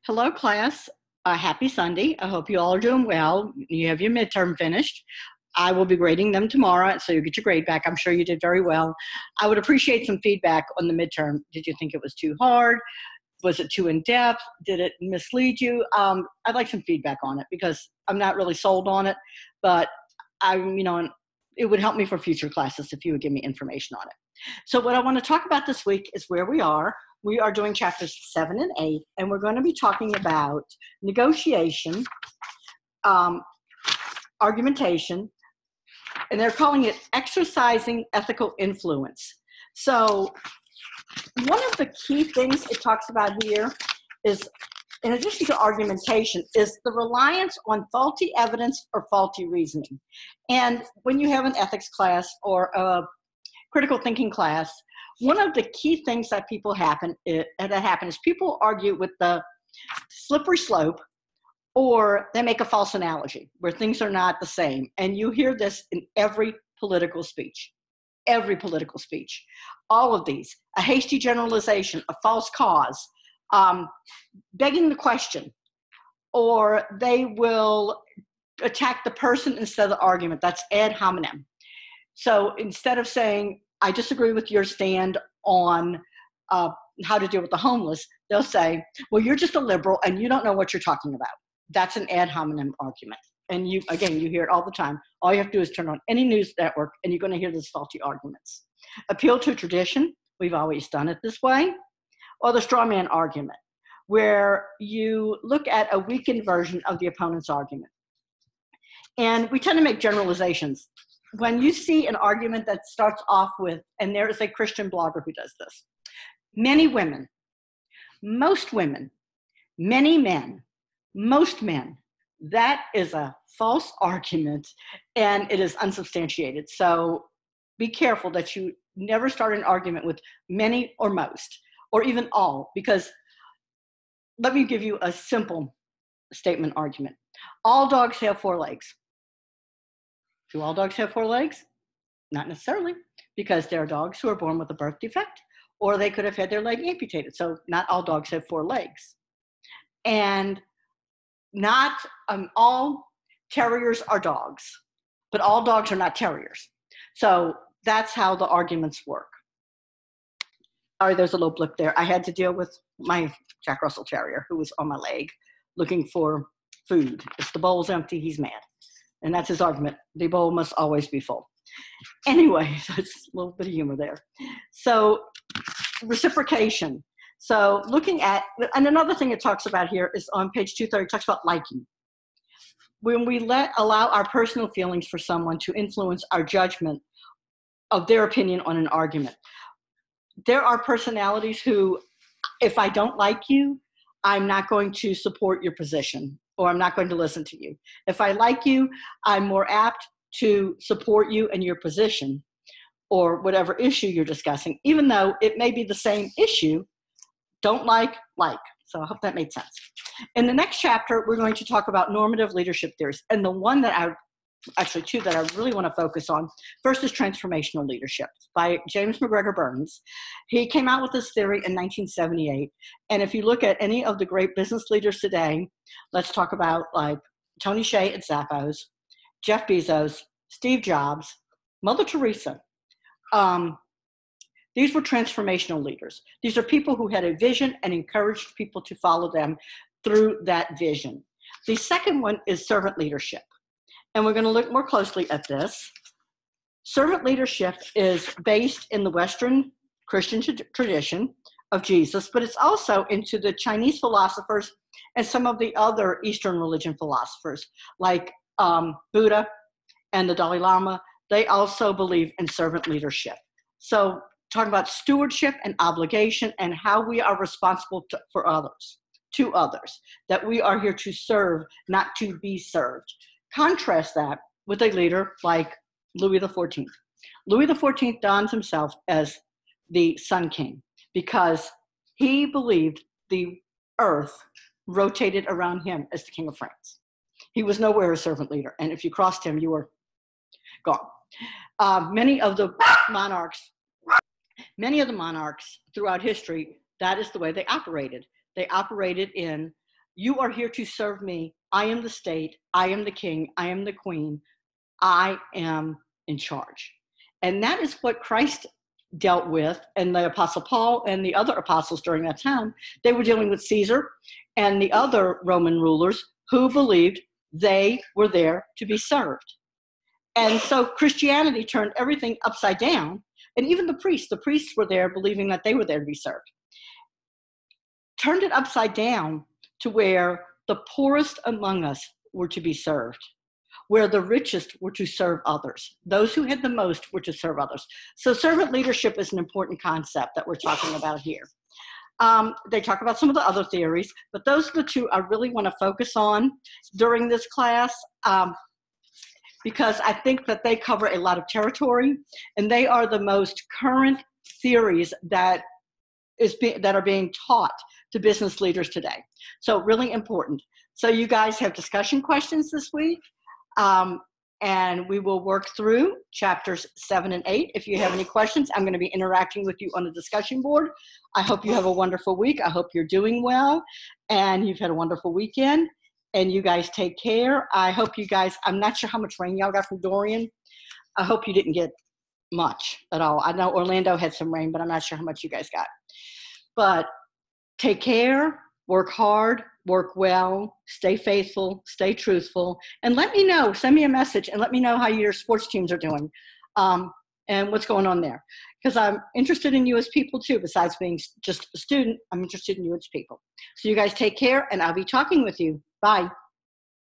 Hello, class. Happy Sunday. I hope you all are doing well. You have your midterm finished. I will be grading them tomorrow, so you get your grade back. I'm sure you did very well. I would appreciate some feedback on the midterm. Did you think it was too hard? Was it too in-depth? Did it mislead you? I'd like some feedback on it because I'm not really sold on it, but it would help me for future classes if you would give me information on it. So what I want to talk about this week is where we are. We are doing chapters 7 and 8, and we're going to be talking about negotiation, argumentation, and they're calling it exercising ethical influence. So one of the key things it talks about here is, in addition to argumentation, is the reliance on faulty evidence or faulty reasoning. And when you have an ethics class or a critical thinking class, one of the key things that happen is people argue with the slippery slope, or they make a false analogy where things are not the same. And you hear this in every political speech, all of these, a hasty generalization, a false cause, begging the question, or they will attack the person instead of the argument. That's ad hominem. So instead of saying, I disagree with your stand on how to deal with the homeless, they'll say, well, you're just a liberal and you don't know what you're talking about. That's an ad hominem argument. And you hear it all the time. All you have to do is turn on any news network and you're going to hear these faulty arguments. Appeal to tradition, we've always done it this way, or the straw man argument, where you look at a weakened version of the opponent's argument. And we tend to make generalizations. When you see an argument that starts off with, and there is a Christian blogger who does this, many women, most women, many men, most men, that is a false argument and it is unsubstantiated. So be careful that you never start an argument with many or most, or even all, because let me give you a simple statement argument. All dogs have 4 legs. Do all dogs have 4 legs? Not necessarily, because there are dogs who are born with a birth defect, or they could have had their leg amputated. So not all dogs have 4 legs. And not all terriers are dogs, but all dogs are not terriers. So that's how the arguments work. Sorry, there's a little blip there. I had to deal with my Jack Russell Terrier who was on my leg looking for food. If the bowl's empty, he's mad. And that's his argument. The bowl must always be full. Anyway, so it's a little bit of humor there. So reciprocation. So looking at, and another thing it talks about here is on page 230, it talks about liking. When we allow our personal feelings for someone to influence our judgment of their opinion on an argument. There are personalities who, if I don't like you, I'm not going to support your position, or I'm not going to listen to you. If I like you, I'm more apt to support you and your position or whatever issue you're discussing, even though it may be the same issue. Don't like. So I hope that made sense. In the next chapter, we're going to talk about normative leadership theories. And the one that two that I really want to focus on. First is transformational leadership by James McGregor Burns. He came out with this theory in 1978. And if you look at any of the great business leaders today, let's talk about like Tony Hsieh at Zappos, Jeff Bezos, Steve Jobs, Mother Teresa. These were transformational leaders. These are people who had a vision and encouraged people to follow them through that vision. The second one is servant leadership. And we're going to look more closely at this. Servant leadership is based in the Western Christian tradition of Jesus, but it's also into the Chinese philosophers and some of the other Eastern religion philosophers, like Buddha and the Dalai Lama. They also believe in servant leadership. So talking about stewardship and obligation and how we are responsible to others, that we are here to serve, not to be served. Contrast that with a leader like Louis XIV. Louis XIV dons himself as the Sun King because he believed the earth rotated around him as the King of France. He was nowhere a servant leader, and if you crossed him, you were gone. Many of the monarchs throughout history, that is the way they operated. They operated in You are here to serve me. I am the state. I am the king. I am the queen. I am in charge. And that is what Christ dealt with, and the Apostle Paul and the other apostles during that time. They were dealing with Caesar and the other Roman rulers who believed they were there to be served. And so Christianity turned everything upside down, and even the priests were there believing that they were there to be served. Turned it upside down to where the poorest among us were to be served, where the richest were to serve others. Those who had the most were to serve others. So servant leadership is an important concept that we're talking about here. They talk about some of the other theories, but those are the two I really want to focus on during this class, because I think that they cover a lot of territory, and they are the most current theories that are being taught to business leaders today. So really important. So you guys have discussion questions this week, and we will work through chapters 7 and 8. If you have any questions, I'm going to be interacting with you on the discussion board. I hope you have a wonderful week. I hope you're doing well, and you've had a wonderful weekend, and you guys take care. I hope you guys, I'm not sure how much rain y'all got from Dorian. I hope you didn't get much at all. I know Orlando had some rain, but I'm not sure how much you guys got. But take care, work hard, work well, stay faithful, stay truthful, and let me know, send me a message and let me know how your sports teams are doing, and what's going on there. Because I'm interested in you as people too, besides being just a student, I'm interested in you as people. So you guys take care, and I'll be talking with you. Bye.